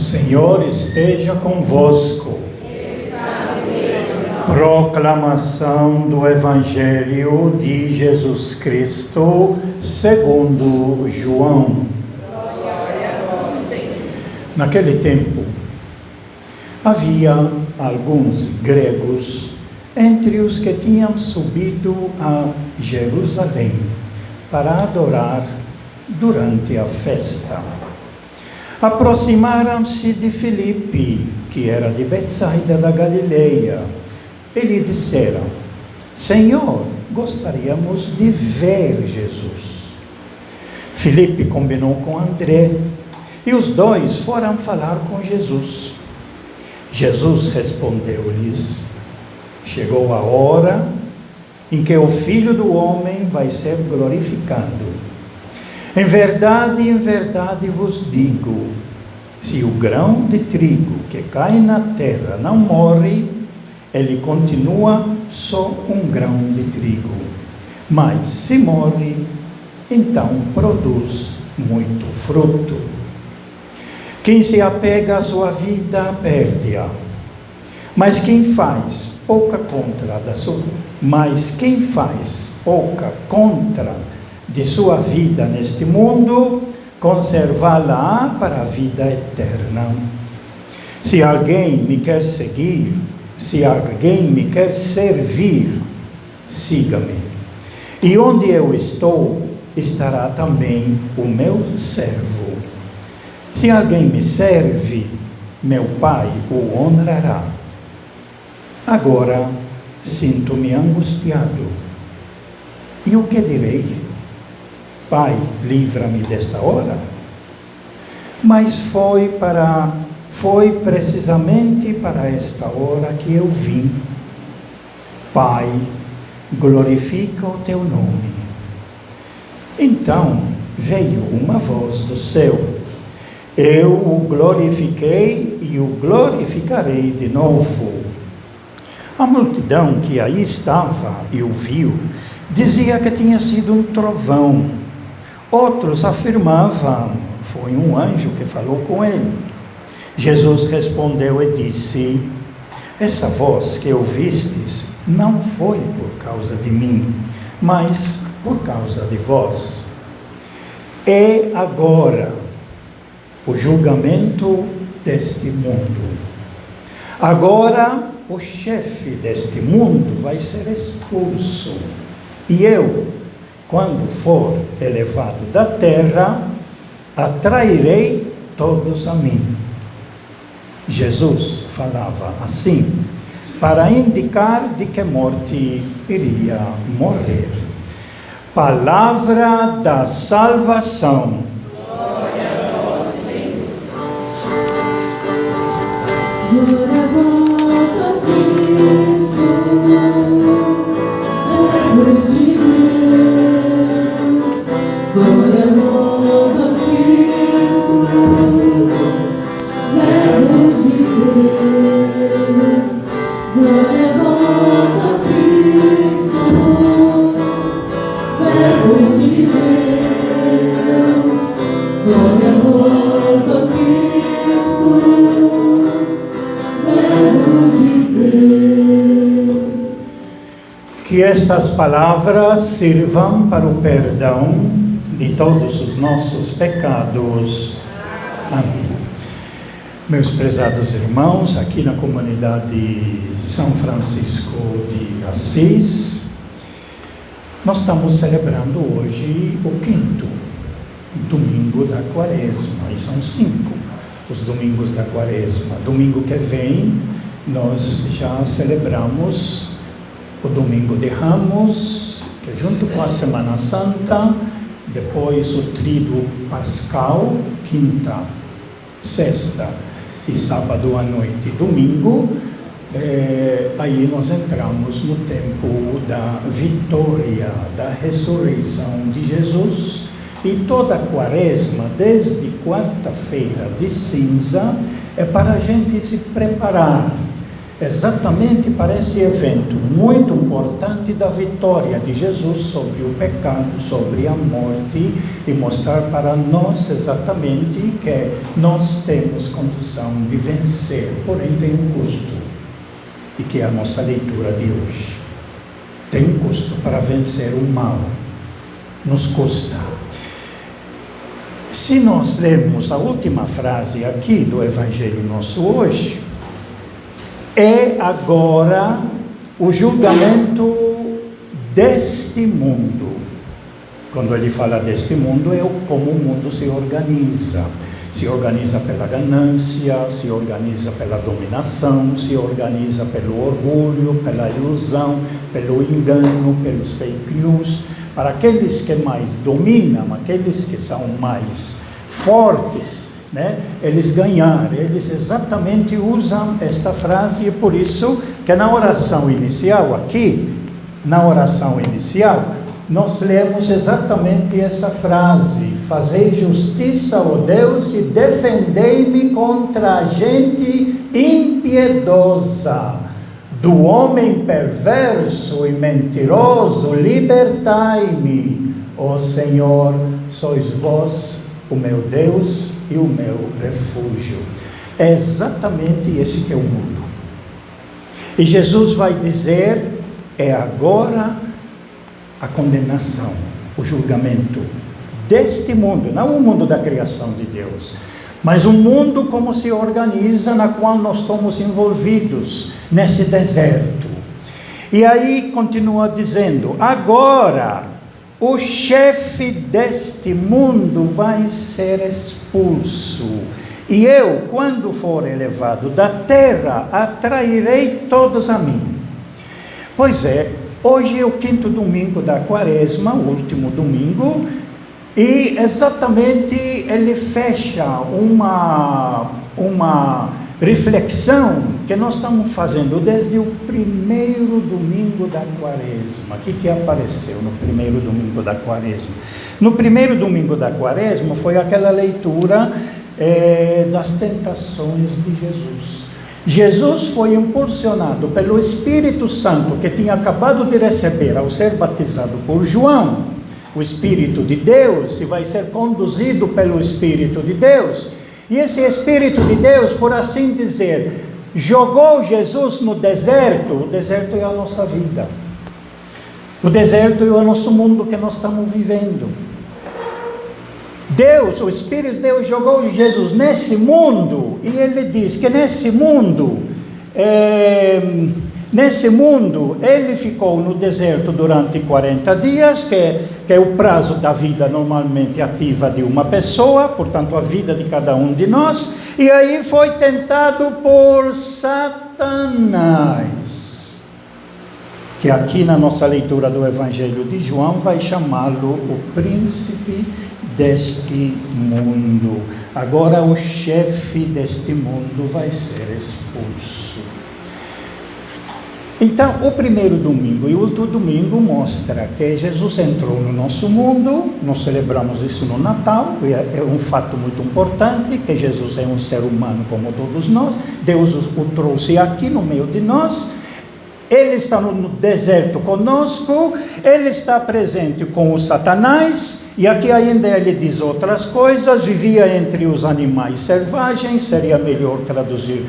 Senhor esteja convosco. Proclamação do Evangelho de Jesus Cristo segundo João. Naquele tempo, havia alguns gregos entre os que tinham subido a Jerusalém para adorar durante a festa. Aproximaram-se de Filipe, que era de Betsaida da Galileia, e lhe disseram: Senhor, gostaríamos de ver Jesus. Filipe combinou com André, e os dois foram falar com Jesus. Jesus respondeu-lhes: Chegou a hora em que o Filho do Homem vai ser glorificado. Em verdade vos digo, se o grão de trigo que cai na terra não morre, ele continua só um grão de trigo. Mas se morre, então produz muito fruto. Quem se apega à sua vida, perde-a. Mas quem faz pouca contra de sua vida neste mundo, conservá-la para a vida eterna. Se alguém me quer seguir, se alguém me quer servir, siga-me. E onde eu estou, estará também o meu servo. Se alguém me serve, meu Pai o honrará. Agora sinto-me angustiado. E o que direi? Pai, livra-me desta hora. Mas foi precisamente para esta hora que eu vim. Pai, glorifica o teu nome. Então veio uma voz do céu: Eu o glorifiquei e o glorificarei de novo. A multidão que aí estava e o viu, dizia que tinha sido um trovão. Outros afirmavam: foi um anjo que falou com ele. Jesus respondeu e disse: Essa voz que ouvistes não foi por causa de mim, mas por causa de vós. É agora o julgamento deste mundo. Agora o chefe deste mundo vai ser expulso. E eu, quando for elevado da terra, atrairei todos a mim. Jesus falava assim, para indicar de que morte iria morrer. Palavra da salvação. Glória a vós, Senhor. Glória a vós, Cristo, Verbo de Deus. Glória a vós, Cristo, Verbo de Deus. Glória a vós, Cristo, Verbo de Deus. Que estas palavras sirvam para o perdão de todos os nossos pecados. Amém. Meus prezados irmãos, aqui na comunidade São Francisco de Assis, nós estamos celebrando hoje o 5º domingo da Quaresma, e são 5 os domingos da Quaresma. Domingo que vem, nós já celebramos o Domingo de Ramos, que junto com a Semana Santa, depois o Tríduo Pascal, quinta, sexta e sábado à noite e domingo, aí nós entramos no tempo da vitória, da ressurreição de Jesus, E toda a quaresma, desde quarta-feira de cinza, é para a gente se preparar exatamente para esse evento muito importante da vitória de Jesus sobre o pecado, sobre a morte, e mostrar para nós exatamente que nós temos condição de vencer, porém tem um custo, e que é a nossa leitura de hoje. Tem um custo para vencer o mal, nos custa. Se nós lermos a última frase aqui do Evangelho nosso hoje, é agora o julgamento deste mundo. Quando ele fala deste mundo, é como o mundo se organiza. Se organiza pela ganância, se organiza pela dominação, se organiza pelo orgulho, pela ilusão, pelo engano, pelos fake news. Para aqueles que mais dominam, aqueles que são mais fortes, eles ganharam, eles exatamente usam esta frase, e por isso que na oração inicial aqui, nós lemos exatamente essa frase: fazei justiça, ó Deus, e defendei-me contra a gente impiedosa, do homem perverso e mentiroso, libertai-me, ó Senhor, sois vós o meu Deus e o meu refúgio. É exatamente esse que é o mundo. E Jesus vai dizer: é agora a condenação, o julgamento deste mundo, não o mundo da criação de Deus, mas o mundo como se organiza, na qual nós estamos envolvidos, nesse deserto. E aí continua dizendo: agora o chefe deste mundo vai ser expulso, e eu, quando for elevado da terra, atrairei todos a mim. Pois é, hoje é o 5º domingo da quaresma, o último domingo, e exatamente ele fecha uma reflexão que nós estamos fazendo desde o primeiro domingo da quaresma. O que apareceu no primeiro domingo da quaresma? No primeiro domingo da quaresma foi aquela leitura das tentações de Jesus. Jesus foi impulsionado pelo Espírito Santo, que tinha acabado de receber ao ser batizado por João, o Espírito de Deus, e vai ser conduzido pelo Espírito de Deus. E esse Espírito de Deus, por assim dizer, jogou Jesus no deserto. O deserto é a nossa vida. O deserto é o nosso mundo que nós estamos vivendo. Deus, o Espírito de Deus jogou Jesus nesse mundo, e ele diz que nesse mundo ele ficou no deserto durante 40 dias, que é o prazo da vida normalmente ativa de uma pessoa, portanto a vida de cada um de nós, e aí foi tentado por Satanás, que aqui na nossa leitura do Evangelho de João vai chamá-lo o príncipe deste mundo. Agora o chefe deste mundo vai ser expulso. Então, o primeiro domingo e o outro domingo mostra que Jesus entrou no nosso mundo. Nós celebramos isso no Natal, é um fato muito importante, que Jesus é um ser humano como todos nós. Deus o trouxe aqui no meio de nós. Ele está no deserto conosco, ele está presente com o Satanás, e aqui ainda ele diz outras coisas: vivia entre os animais selvagens, seria melhor traduzir,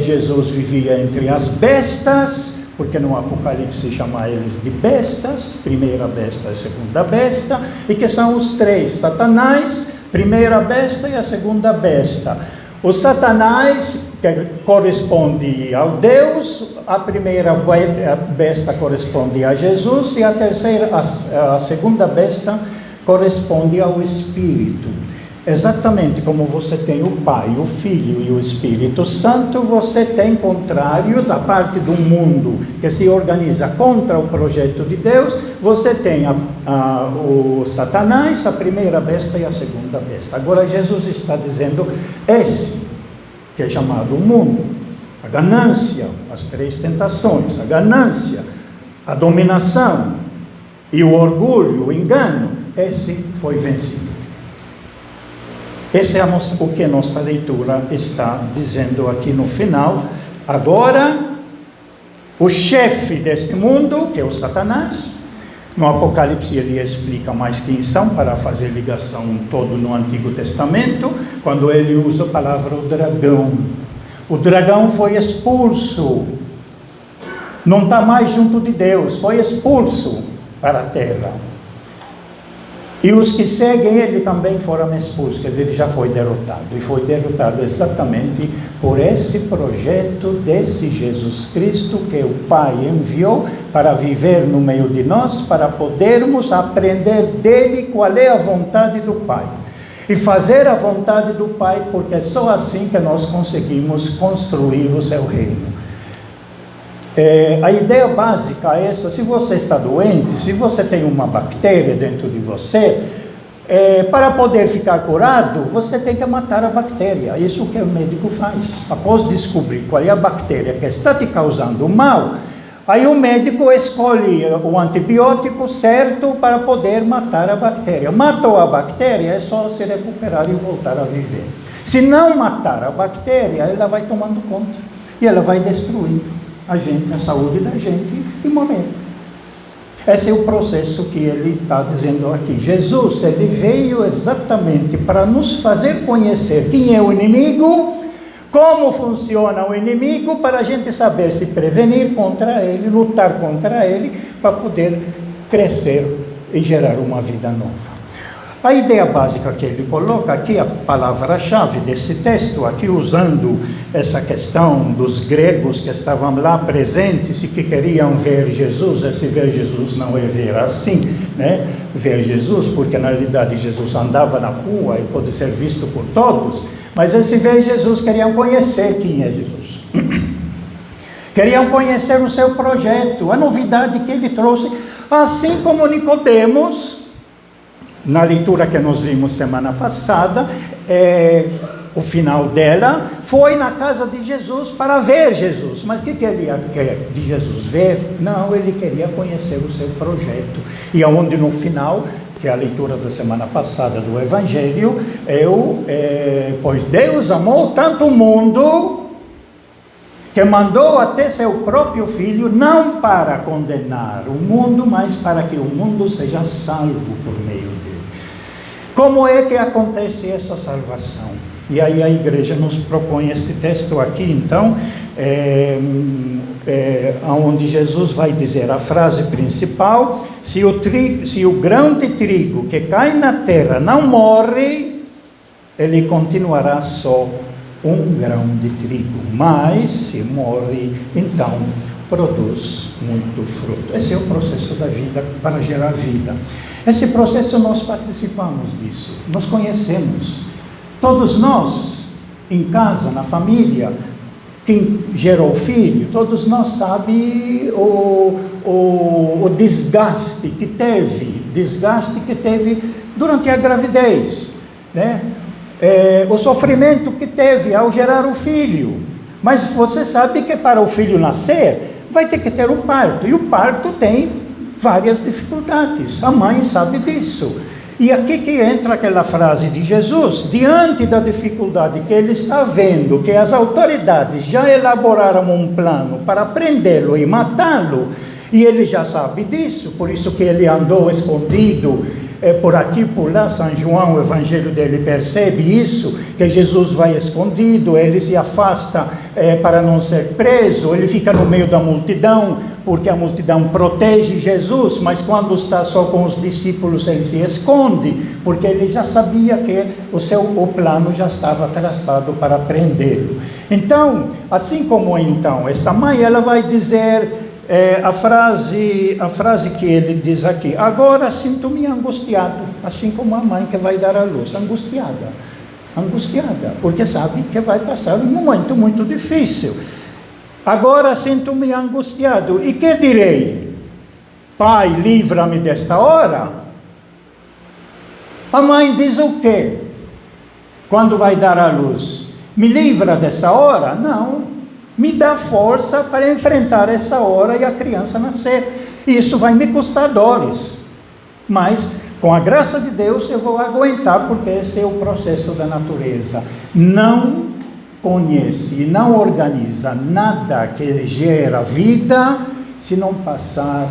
Jesus vivia entre as bestas, porque no Apocalipse chama eles de bestas, primeira besta e segunda besta, e que são os três: Satanás, primeira besta e a segunda besta. O Satanás, que corresponde ao Deus, a primeira besta corresponde a Jesus, e a segunda besta corresponde ao Espírito. Exatamente como você tem o Pai, o Filho e o Espírito Santo, você tem contrário da parte do mundo que se organiza contra o projeto de Deus. Você tem o Satanás, a primeira besta e a segunda besta. Agora Jesus está dizendo esse, que é chamado o mundo, a ganância, as três tentações: a ganância, a dominação e o orgulho, o engano. esse foi vencido. Esse é o que a nossa leitura está dizendo aqui no final. Agora, o chefe deste mundo, que é o Satanás, no Apocalipse ele explica mais quem são, para fazer ligação todo no Antigo Testamento, quando ele usa a palavra o dragão. O dragão foi expulso, não está mais junto de Deus, foi expulso para a terra. E os que seguem ele também foram expulsos, quer dizer, ele já foi derrotado. E foi derrotado exatamente por esse projeto desse Jesus Cristo que o Pai enviou para viver no meio de nós, para podermos aprender dele qual é a vontade do Pai. E fazer a vontade do Pai, porque é só assim que nós conseguimos construir o seu reino. A ideia básica é essa: se você está doente, se você tem uma bactéria dentro de você, para poder ficar curado, você tem que matar a bactéria. Isso que o médico faz. Após descobrir qual é a bactéria que está te causando mal, aí o médico escolhe o antibiótico certo para poder matar a bactéria. Matou a bactéria, é só se recuperar e voltar a viver. Se não matar a bactéria, ela vai tomando conta e ela vai destruindo a gente, a saúde da gente, e morrer. Esse é o processo que ele está dizendo aqui. Jesus, ele veio exatamente para nos fazer conhecer quem é o inimigo, como funciona o inimigo, para a gente saber se prevenir contra ele, lutar contra ele, para poder crescer e gerar uma vida nova. A ideia básica que ele coloca aqui, a palavra-chave desse texto, aqui usando essa questão dos gregos que estavam lá presentes e que queriam ver Jesus. Esse ver Jesus não é ver assim, né? Ver Jesus, porque na realidade Jesus andava na rua e pode ser visto por todos, mas esse ver Jesus queriam conhecer quem é Jesus. Queriam conhecer o seu projeto, a novidade que ele trouxe, assim como Nicodemos. Na leitura que nós vimos semana passada, o final dela foi na casa de Jesus para ver Jesus. Mas o que ele quer de Jesus? Ver? Não, ele queria conhecer o seu projeto. E aonde no final, que é a leitura da semana passada do Evangelho, pois Deus amou tanto o mundo, que mandou até seu próprio Filho, não para condenar o mundo, mas para que o mundo seja salvo por meio dele. Como é que acontece essa salvação? E aí a igreja nos propõe esse texto aqui, então, onde Jesus vai dizer a frase principal: se o grão de trigo que cai na terra não morre, ele continuará só um grão de trigo, mas se morre, então produz muito fruto. Esse é o processo da vida para gerar vida. Esse processo nós participamos disso, nós conhecemos. Todos nós, em casa, na família, quem gerou filho, todos nós sabemos o desgaste que teve durante a gravidez, né? O sofrimento que teve ao gerar o filho. Mas você sabe que para o filho nascer, vai ter que ter o parto. E o parto tem várias dificuldades. A mãe sabe disso. E aqui que entra aquela frase de Jesus: diante da dificuldade que ele está vendo, que as autoridades já elaboraram um plano para prendê-lo e matá-lo, e ele já sabe disso, por isso que ele andou escondido, por aqui, por lá. São João, o evangelho dele, percebe isso, que Jesus vai escondido, ele se afasta para não ser preso, ele fica no meio da multidão, porque a multidão protege Jesus, mas quando está só com os discípulos, ele se esconde, porque ele já sabia que o plano já estava traçado para prendê-lo. Então, assim como então, essa mãe, ela vai dizer... a frase que ele diz aqui: agora sinto-me angustiado, assim como a mãe que vai dar à luz, angustiada, porque sabe que vai passar um momento muito difícil. Agora sinto-me angustiado, e que direi? Pai, livra-me desta hora. A mãe diz o quê? Quando vai dar à luz? Me livra dessa hora? Não. Me dá força para enfrentar essa hora e a criança nascer. Isso vai me custar dores, mas Com a graça de Deus eu vou aguentar, porque esse é o processo da natureza. Não conhece e não organiza nada que gera vida se não passar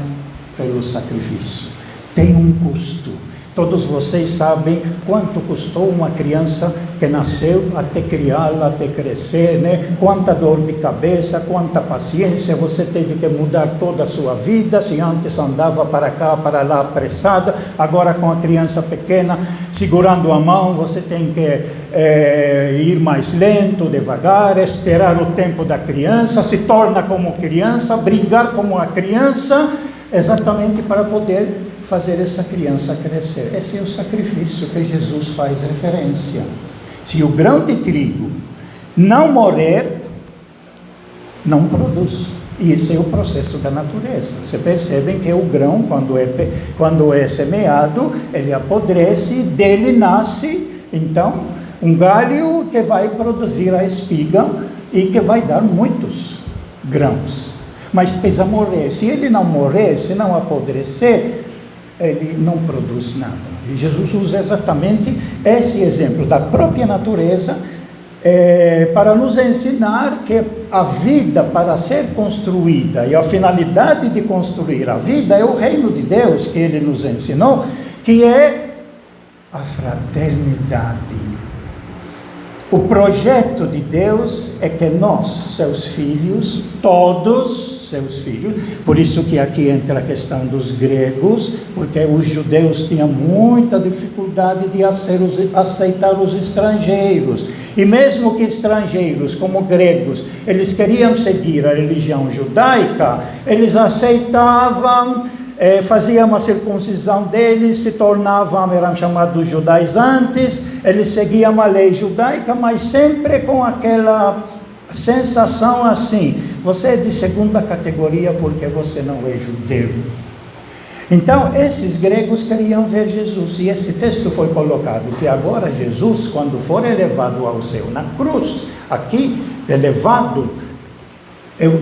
pelo sacrifício. Tem um custo. Todos vocês sabem quanto custou uma criança que nasceu até criá-la, até crescer, né? Quanta dor de cabeça, quanta paciência, você teve que mudar toda a sua vida. Se antes andava para cá, para lá, apressada, agora com a criança pequena, segurando a mão, você tem que ir mais lento, devagar, esperar o tempo da criança, se torna como criança, brincar como a criança, exatamente para poder fazer essa criança crescer. Esse é o sacrifício que Jesus faz referência. Se o grão de trigo não morrer, não produz. E esse é o processo da natureza. Vocês percebem que o grão, quando é semeado, ele apodrece, dele nasce, então, um galho que vai produzir a espiga e que vai dar muitos grãos. Mas precisa morrer. Se ele não morrer, se não apodrecer, ele não produz nada. E Jesus usa exatamente esse exemplo da própria natureza para nos ensinar que a vida, para ser construída, e a finalidade de construir a vida é o reino de Deus, que ele nos ensinou, que é a fraternidade. O projeto de Deus é que nós, seus filhos, todos seus filhos, por isso que aqui entra a questão dos gregos, porque os judeus tinham muita dificuldade de aceitar os estrangeiros, e mesmo que estrangeiros, como gregos, eles queriam seguir a religião judaica, eles aceitavam, faziam a circuncisão deles, se tornavam, eram chamados judaizantes, eles seguiam a lei judaica, mas sempre com aquela sensação assim: você é de segunda categoria porque você não é judeu. Então, esses gregos queriam ver Jesus, e esse texto foi colocado, que agora Jesus, quando for elevado ao céu, na cruz, aqui, elevado,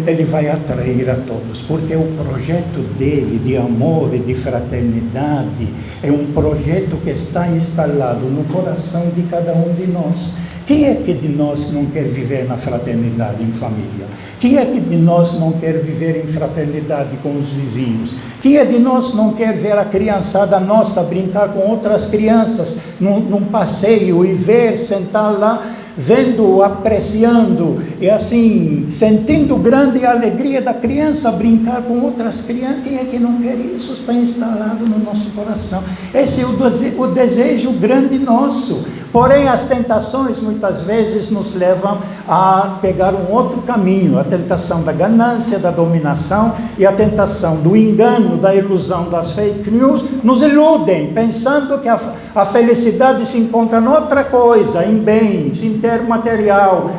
ele vai atrair a todos, porque o projeto dele, de amor e de fraternidade, é um projeto que está instalado no coração de cada um de nós. Quem é que de nós não quer viver na fraternidade em família? Quem é que de nós não quer viver em fraternidade com os vizinhos? Quem é de nós não quer ver a criançada nossa brincar com outras crianças num passeio e ver, sentar lá, vendo, apreciando, e assim, sentindo grande alegria da criança brincar com outras crianças? Quem é que não quer isso? Está instalado no nosso coração. Esse é o desejo grande nosso. Porém, as tentações muitas vezes nos levam a pegar um outro caminho, a tentação da ganância, da dominação, e a tentação do engano, da ilusão das fake news, nos iludem, pensando que a felicidade se encontra em outra coisa, em bens, em ter material,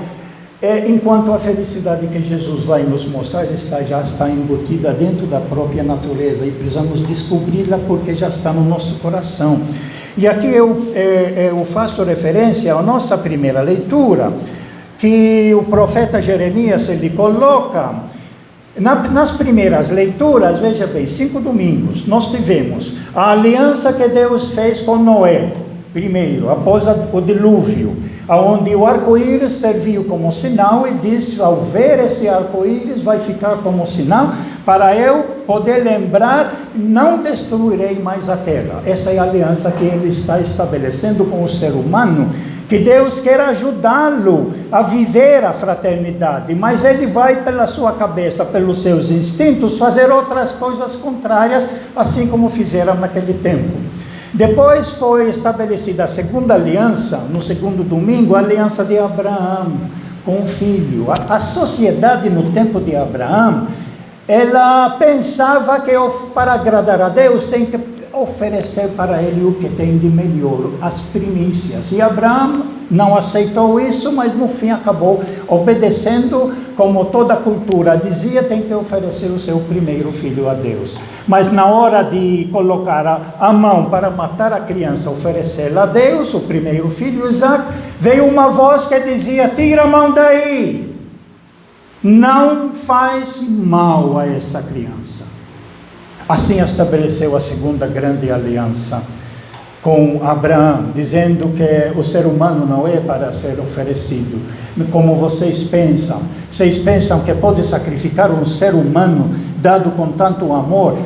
enquanto a felicidade que Jesus vai nos mostrar, já está embutida dentro da própria natureza, e precisamos descobri-la porque já está no nosso coração. E aqui eu faço referência à nossa primeira leitura, que o profeta Jeremias, ele coloca, nas primeiras leituras, veja bem, 5 domingos, nós tivemos a aliança que Deus fez com Noé, primeiro, após o dilúvio, onde o arco-íris serviu como sinal, e disse: ao ver esse arco-íris vai ficar como sinal, para eu poder lembrar, não destruirei mais a terra. Essa é a aliança que ele está estabelecendo com o ser humano, que Deus quer ajudá-lo a viver a fraternidade, mas ele vai pela sua cabeça, pelos seus instintos, fazer outras coisas contrárias, assim como fizeram naquele tempo. Depois foi estabelecida a segunda aliança, no segundo domingo, a aliança de Abraão com o filho. A sociedade no tempo de Abraão, ela pensava que para agradar a Deus tem que oferecer para ele o que tem de melhor, as primícias. E Abraão não aceitou isso, mas no fim acabou obedecendo, como toda cultura dizia, tem que oferecer o seu primeiro filho a Deus. Mas na hora de colocar a mão para matar a criança, oferecê-la a Deus, o primeiro filho, Isaac, veio uma voz que dizia: tira a mão daí, não faz mal a essa criança. Assim estabeleceu a segunda grande aliança com Abraão, dizendo que o ser humano não é para ser oferecido, como vocês pensam. Vocês pensam que pode sacrificar um ser humano dado com tanto amor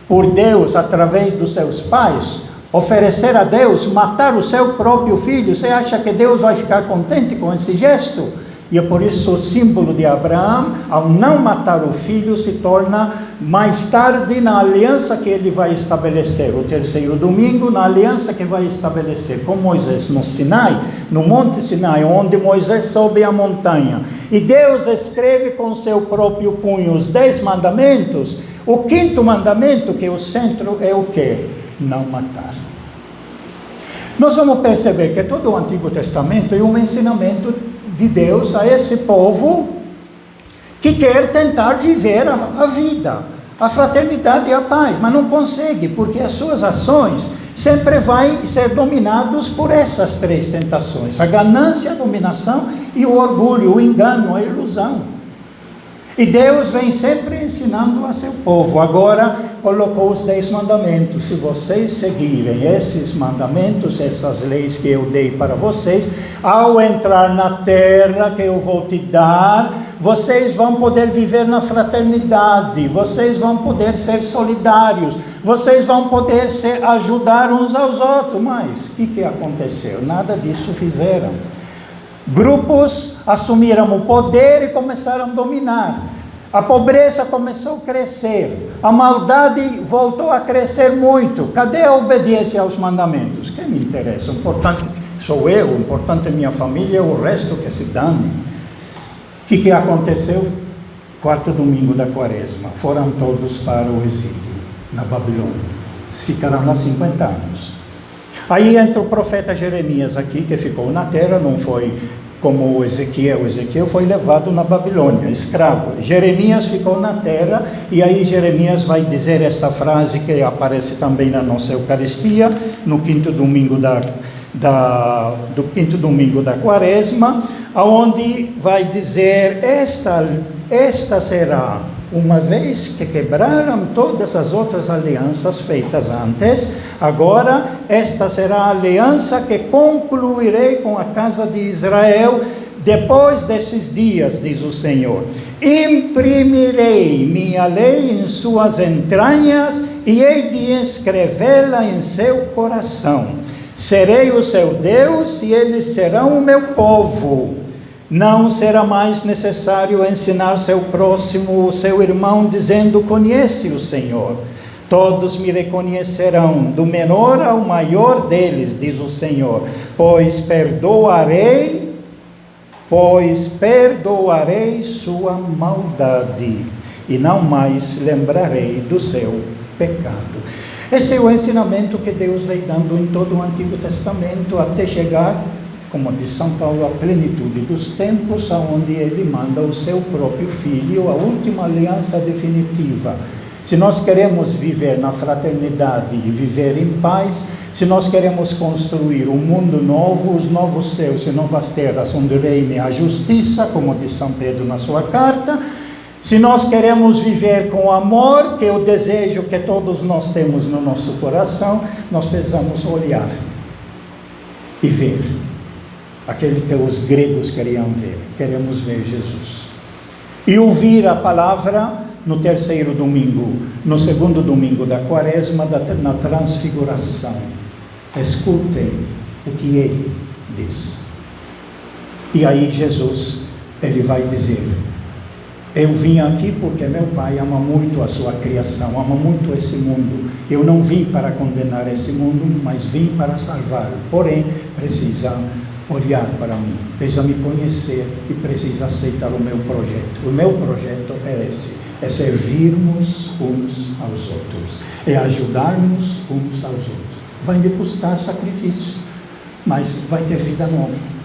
por Deus através dos seus pais? Oferecer a Deus, matar o seu próprio filho? Você acha que Deus vai ficar contente com esse gesto? E é por isso o símbolo de Abraão, ao não matar o filho, se torna mais tarde na aliança que ele vai estabelecer, o terceiro domingo, na aliança que vai estabelecer com Moisés no Sinai, no Monte Sinai, onde Moisés sobe a montanha. E Deus escreve com seu próprio punho os 10 mandamentos. O 5º mandamento, que é o centro, é o quê? Não matar. Nós vamos perceber que todo o Antigo Testamento é um ensinamento de Deus a esse povo que quer tentar viver a vida, a fraternidade e a paz, mas não consegue, porque as suas ações sempre vão ser dominadas por essas 3 tentações: a ganância, a dominação e o orgulho, o engano, a ilusão. E Deus vem sempre ensinando a seu povo. Agora colocou os 10 mandamentos. Se vocês seguirem esses mandamentos, essas leis que eu dei para vocês, ao entrar na terra que eu vou te dar, vocês vão poder viver na fraternidade, vocês vão poder ser solidários, vocês vão poder ajudar uns aos outros. Mas o que aconteceu? Nada disso fizeram. Grupos assumiram o poder e começaram a dominar. A pobreza começou a crescer. A maldade voltou a crescer muito. Cadê a obediência aos mandamentos? Quem me interessa? O importante sou eu, o importante é minha família, o resto que se dane. O que aconteceu? 4º domingo da Quaresma. Foram todos para o exílio, na Babilônia. Ficaram lá 50 anos. Aí entra o profeta Jeremias aqui, que ficou na terra, não foi como o Ezequiel foi levado na Babilônia, escravo. Jeremias ficou na terra, e aí Jeremias vai dizer essa frase que aparece também na nossa Eucaristia, no 5º domingo do 5º domingo da Quaresma, aonde vai dizer: esta será, uma vez que quebraram todas as outras alianças feitas antes, agora esta será a aliança que concluirei com a casa de Israel depois desses dias, diz o Senhor. Imprimirei minha lei em suas entranhas e hei de escrevê-la em seu coração. Serei o seu Deus e eles serão o meu povo. Não será mais necessário ensinar seu próximo, seu irmão, dizendo: conhece o Senhor. Todos me reconhecerão, do menor ao maior deles, diz o Senhor, pois perdoarei sua maldade, e não mais lembrarei do seu pecado. Esse é o ensinamento que Deus vem dando em todo o Antigo Testamento, até chegar, como diz São Paulo, a plenitude dos tempos, aonde ele manda o seu próprio Filho, a última aliança definitiva. Se nós queremos viver na fraternidade e viver em paz, se nós queremos construir um mundo novo, os novos céus e novas terras, onde reine a justiça, como diz São Pedro na sua carta, se nós queremos viver com amor, que é o desejo que todos nós temos no nosso coração, nós precisamos olhar e ver aquele que os gregos queriam ver. Queremos ver Jesus. E ouvir a palavra no 3º domingo, no 2º domingo da Quaresma, na transfiguração. Escutem o que ele diz. E aí Jesus, ele vai dizer: eu vim aqui porque meu Pai ama muito a sua criação, ama muito esse mundo. Eu não vim para condenar esse mundo, mas vim para salvá-lo. Porém, precisa olhar para mim, precisa me conhecer e precisa aceitar o meu projeto. O meu projeto é esse: é servirmos uns aos outros, é ajudarmos uns aos outros. Vai me custar sacrifício, mas vai ter vida nova.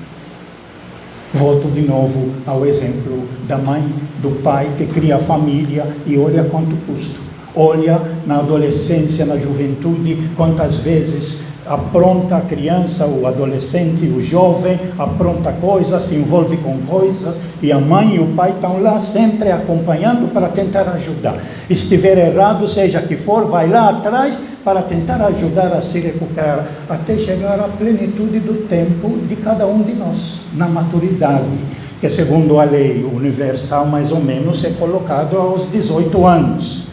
Volto de novo ao exemplo da mãe, do pai que cria a família e olha quanto custa. Olha na adolescência, na juventude, quantas vezes apronta a criança, o adolescente, o jovem, apronta coisas, se envolve com coisas, e a mãe e o pai estão lá sempre acompanhando para tentar ajudar. Se estiver errado, seja que for, vai lá atrás, para tentar ajudar a se recuperar, até chegar à plenitude do tempo de cada um de nós, na maturidade, que segundo a lei universal, mais ou menos, é colocado aos 18 anos,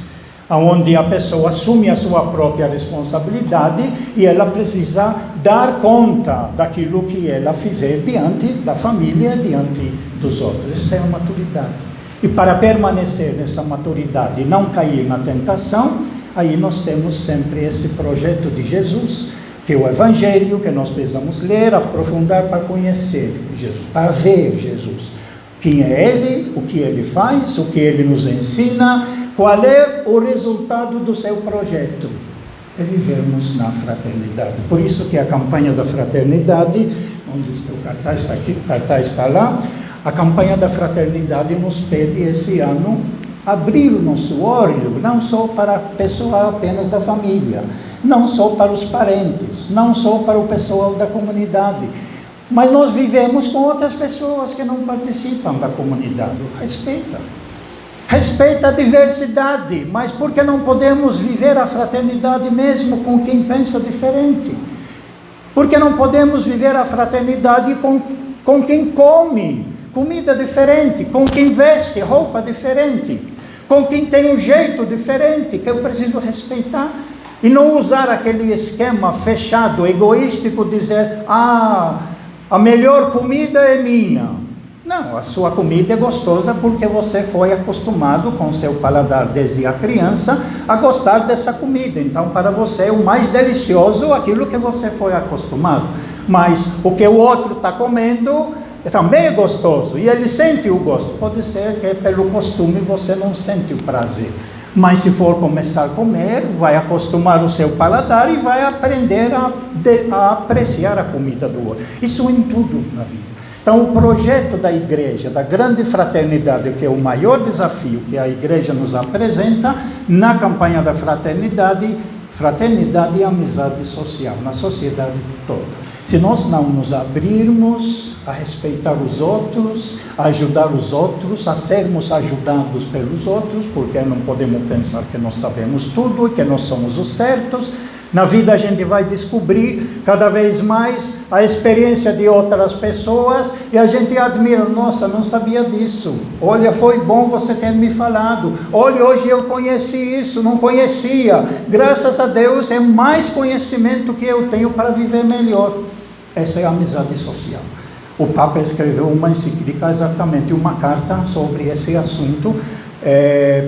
onde a pessoa assume a sua própria responsabilidade e ela precisa dar conta daquilo que ela fizer diante da família, diante dos outros. Essa é a maturidade. E para permanecer nessa maturidade e não cair na tentação, aí nós temos sempre esse projeto de Jesus, que é o Evangelho, que nós precisamos ler, aprofundar para conhecer Jesus, para ver Jesus. Quem é Ele, o que Ele faz, o que Ele nos ensina, qual é o resultado do seu projeto? É vivermos na fraternidade. Por isso que a campanha da fraternidade, onde está o cartaz, está aqui, o cartaz está lá, a campanha da fraternidade nos pede esse ano abrir o nosso olho, não só para a pessoa apenas da família, não só para os parentes, não só para o pessoal da comunidade, mas nós vivemos com outras pessoas que não participam da comunidade. Respeita a diversidade, mas por que não podemos viver a fraternidade mesmo com quem pensa diferente? Por que não podemos viver a fraternidade com quem come comida diferente, com quem veste roupa diferente, com quem tem um jeito diferente, que eu preciso respeitar? E não usar aquele esquema fechado, egoístico, dizer, a melhor comida é minha. Não, a sua comida é gostosa porque você foi acostumado com seu paladar desde a criança a gostar dessa comida. Então, para você é o mais delicioso aquilo que você foi acostumado. Mas o que o outro está comendo também é gostoso e ele sente o gosto. Pode ser que pelo costume você não sente o prazer. Mas se for começar a comer, vai acostumar o seu paladar e vai aprender a apreciar a comida do outro. Isso em tudo na vida. Então, o projeto da igreja, da grande fraternidade, que é o maior desafio que a igreja nos apresenta, na campanha da fraternidade e amizade social, na sociedade toda. Se nós não nos abrirmos a respeitar os outros, a ajudar os outros, a sermos ajudados pelos outros, porque não podemos pensar que nós sabemos tudo e que nós somos os certos. Na vida a gente vai descobrir cada vez mais a experiência de outras pessoas e a gente admira, nossa, não sabia disso. Olha, foi bom você ter me falado. Olha, hoje eu conheci isso, não conhecia. Graças a Deus é mais conhecimento que eu tenho para viver melhor. Essa é a amizade social. O Papa escreveu uma encíclica, exatamente uma carta sobre esse assunto,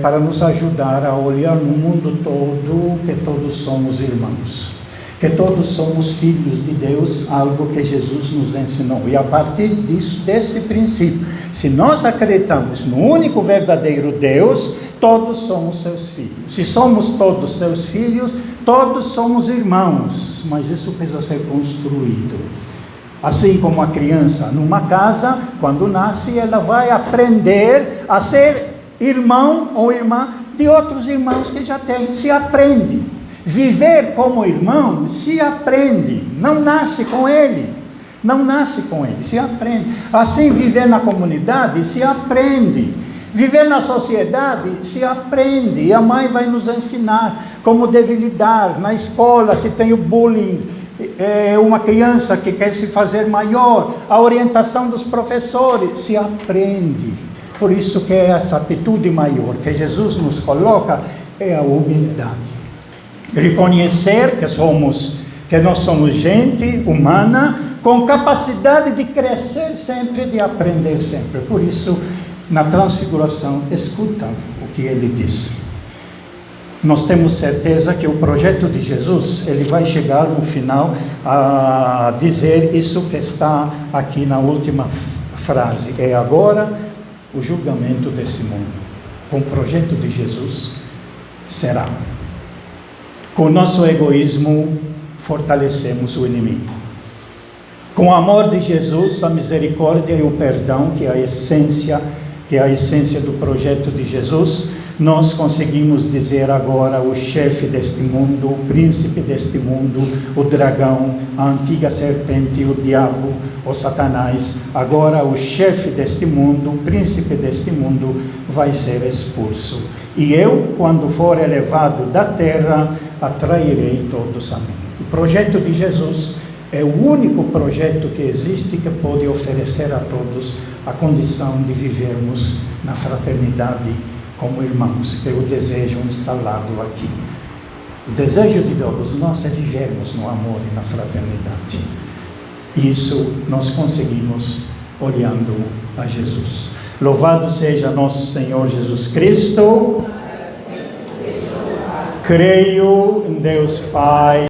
para nos ajudar a olhar no mundo todo que todos somos irmãos, que todos somos filhos de Deus, algo que Jesus nos ensinou. E a partir desse princípio, se nós acreditamos no único verdadeiro Deus, todos somos seus filhos. Se somos todos seus filhos, todos somos irmãos, mas isso precisa ser construído. Assim como a criança numa casa, quando nasce, ela vai aprender a ser irmão ou irmã de outros irmãos que já tem. Se aprende. Viver como irmão se aprende. Não nasce com ele. Não nasce com ele, se aprende. Assim, viver na comunidade se aprende. Viver na sociedade se aprende. E a mãe vai nos ensinar como deve lidar. Na escola, se tem o bullying, uma criança que quer se fazer maior, a orientação dos professores, se aprende. Por isso que essa atitude maior que Jesus nos coloca é a humildade. Reconhecer que nós somos gente humana com capacidade de crescer sempre, de aprender sempre. Por isso, na transfiguração, escuta o que ele diz. Nós temos certeza que o projeto de Jesus, ele vai chegar no final a dizer isso que está aqui na última frase. É agora o julgamento desse mundo. Com o projeto de Jesus, será. Com o nosso egoísmo, fortalecemos o inimigo. Com o amor de Jesus, a misericórdia e o perdão, que é a essência do projeto de Jesus, nós conseguimos dizer agora o chefe deste mundo, o príncipe deste mundo, o dragão, a antiga serpente, o diabo, o Satanás, agora o chefe deste mundo, o príncipe deste mundo, vai ser expulso. E eu, quando for elevado da terra, atrairei todos a mim. O projeto de Jesus é o único projeto que existe que pode oferecer a todos a condição de vivermos na fraternidade como irmãos, que é o desejo instalado aqui. O desejo de todos nós é vivermos no amor e na fraternidade. Isso nós conseguimos olhando a Jesus. Louvado seja nosso Senhor Jesus Cristo. Creio em Deus Pai.